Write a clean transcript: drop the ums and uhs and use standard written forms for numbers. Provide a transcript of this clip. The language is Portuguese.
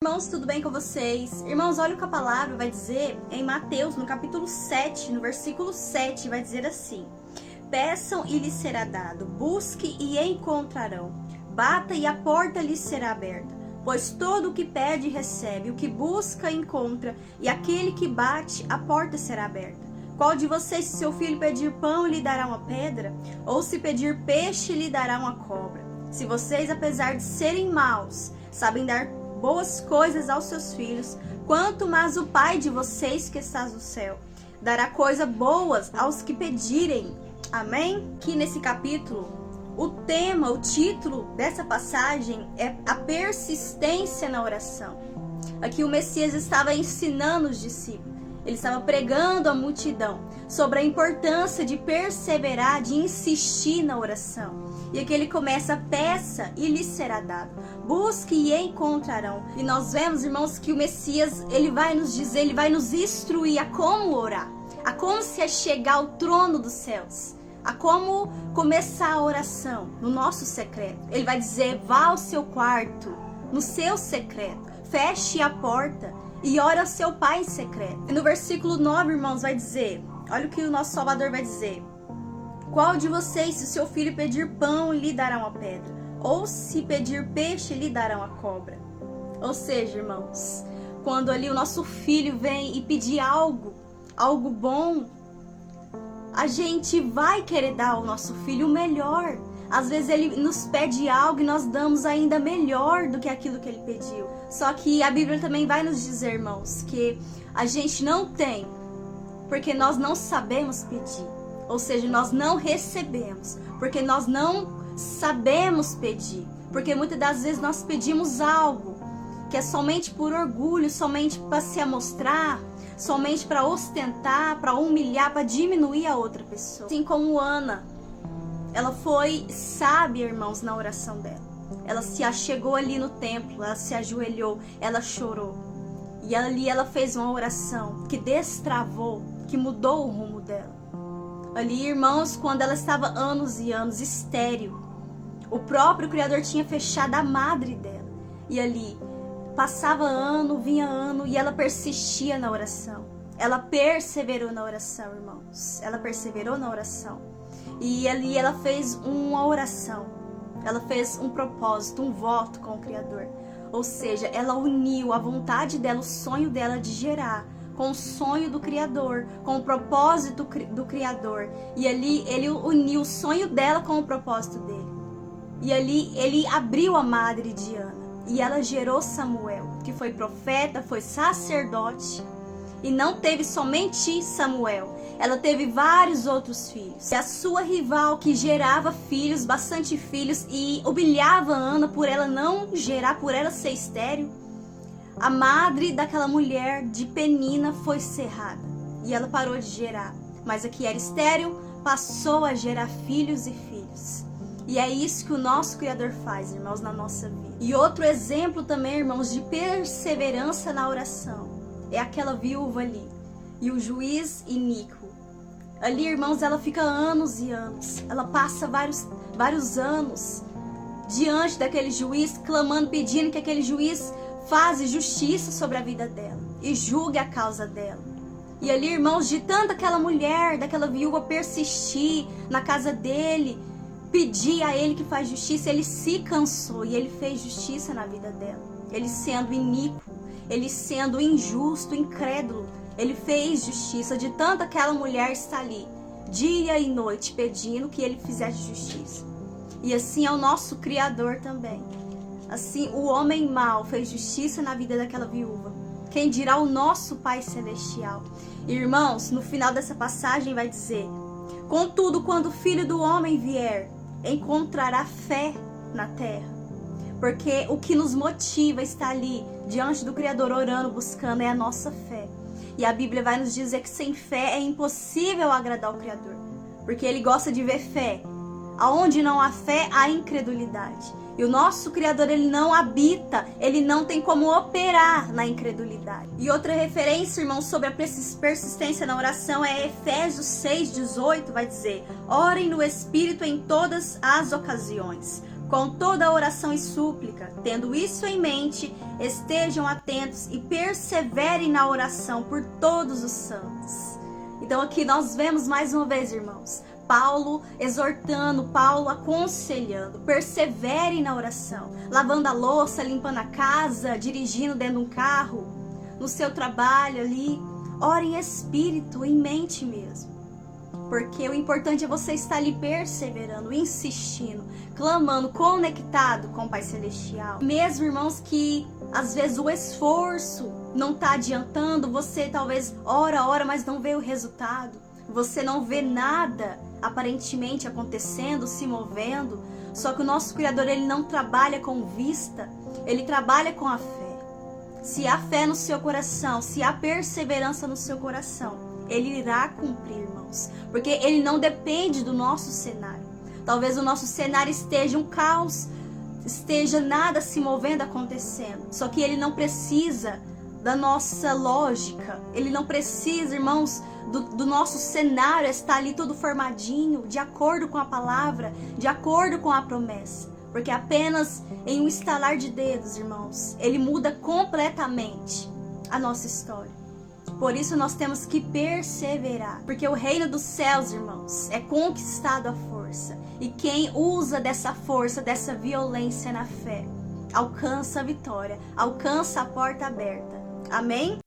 Irmãos, tudo bem com vocês? Irmãos, olha o que a palavra vai dizer em Mateus, no capítulo 7, no versículo 7, vai dizer assim: Peçam e lhes será dado, busque e encontrarão, bata e a porta lhes será aberta. Pois todo o que pede recebe, o que busca encontra, e aquele que bate, a porta será aberta. Qual de vocês, se seu filho pedir pão, lhe dará uma pedra? Ou se pedir peixe, lhe dará uma cobra? Se vocês, apesar de serem maus, sabem dar boas coisas aos seus filhos, quanto mais o Pai de vocês que estás no céu dará coisas boas aos que pedirem. Amém? Aqui nesse capítulo, o título dessa passagem é a persistência na oração. Aqui o Messias estava ensinando os discípulos, ele estava pregando à multidão sobre a importância de perseverar, de insistir na oração. E aqui ele começa: peça e lhe será dado, busque e encontrarão. E nós vemos, irmãos, que o Messias, ele vai nos dizer, ele vai nos instruir a como orar, a como se chegar ao trono dos céus, a como começar a oração no nosso secreto. Ele vai dizer: vá ao seu quarto, no seu secreto, feche a porta e ore ao seu Pai em secreto. E no versículo 9, irmãos, vai dizer, olha o que o nosso Salvador vai dizer: qual de vocês, se o seu filho pedir pão, lhe dará uma pedra? Ou se pedir peixe, lhe dará uma cobra? Ou seja, irmãos, quando ali o nosso filho vem e pedir algo bom, a gente vai querer dar ao nosso filho o melhor. Às vezes ele nos pede algo e nós damos ainda melhor do que aquilo que ele pediu. Só que a Bíblia também vai nos dizer, irmãos, que a gente não tem porque nós não sabemos pedir. Ou seja, nós não recebemos porque nós não sabemos pedir. Porque muitas das vezes nós pedimos algo que é somente por orgulho, somente para se amostrar, somente para ostentar, para humilhar, para diminuir a outra pessoa. Assim como Ana, ela foi sábia, irmãos, na oração dela. Ela se achegou ali no templo, ela se ajoelhou, ela chorou. E ali ela fez uma oração que destravou, que mudou o rumo dela. Ali, irmãos, quando ela estava anos e anos estéril, o próprio Criador tinha fechado a madre dela. E ali, passava ano, vinha ano, e ela persistia na oração. Ela perseverou na oração, irmãos. Ela perseverou na oração. E ali ela fez uma oração. Ela fez um propósito, um voto com o Criador. Ou seja, ela uniu a vontade dela, o sonho dela de gerar, com o sonho do Criador, com o propósito do Criador. E ali ele uniu o sonho dela com o propósito dele. E ali ele abriu a madre de Ana. E ela gerou Samuel, que foi profeta, foi sacerdote. E não teve somente Samuel, ela teve vários outros filhos. E a sua rival, que gerava filhos, bastante filhos, e humilhava Ana por ela não gerar, por ela ser estéril, a madre daquela mulher de Penina foi cerrada. E ela parou de gerar. Mas a que era estéril passou a gerar filhos e filhos. E é isso que o nosso Criador faz, irmãos, na nossa vida. E outro exemplo também, irmãos, de perseverança na oração é aquela viúva ali. E o juiz iníquo. Ali, irmãos, ela fica anos e anos. Ela passa vários anos diante daquele juiz, clamando, pedindo que aquele juiz faça justiça sobre a vida dela e julgue a causa dela. E ali, irmãos, de tanto aquela mulher, daquela viúva persistir na casa dele, pedir a ele que faz justiça, ele se cansou e ele fez justiça na vida dela. Ele sendo iníquo, ele sendo injusto, incrédulo, ele fez justiça. De tanto aquela mulher estar ali, dia e noite, pedindo que ele fizesse justiça. E assim é o nosso Criador também. Assim, o homem mau fez justiça na vida daquela viúva. Quem dirá o nosso Pai Celestial? Irmãos, no final dessa passagem vai dizer: contudo, quando o Filho do Homem vier, encontrará fé na terra. Porque o que nos motiva a estar ali diante do Criador, orando, buscando, é a nossa fé. E a Bíblia vai nos dizer que sem fé é impossível agradar o Criador. Porque Ele gosta de ver fé. Aonde não há fé, há incredulidade. E o nosso Criador, Ele não habita, Ele não tem como operar na incredulidade. E outra referência, irmãos, sobre a persistência na oração é Efésios 6,18, vai dizer: orem no Espírito em todas as ocasiões, Com toda oração e súplica, tendo isso em mente, estejam atentos e perseverem na oração por todos os santos. Então aqui nós vemos mais uma vez, irmãos, Paulo exortando, Paulo aconselhando, perseverem na oração, lavando a louça, limpando a casa, dirigindo dentro de um carro, no seu trabalho ali, ore em espírito, em mente mesmo. Porque o importante é você estar ali perseverando, insistindo, clamando, conectado com o Pai Celestial. Mesmo, irmãos, que às vezes o esforço não está adiantando, você talvez ora, mas não vê o resultado. Você não vê nada aparentemente acontecendo, se movendo. Só que o nosso Criador, ele não trabalha com vista, ele trabalha com a fé. Se há fé no seu coração, se há perseverança no seu coração, ele irá cumprir, irmãos. Porque ele não depende do nosso cenário. Talvez o nosso cenário esteja um caos, esteja nada se movendo, acontecendo. Só que ele não precisa da nossa lógica. Ele não precisa, irmãos, do nosso cenário estar ali todo formadinho, de acordo com a palavra, de acordo com a promessa. Porque apenas em um estalar de dedos, irmãos, ele muda completamente a nossa história. Por isso nós temos que perseverar. Porque o reino dos céus, irmãos, é conquistado à força. E quem usa dessa força, dessa violência na fé, alcança a vitória, alcança a porta aberta. Amém?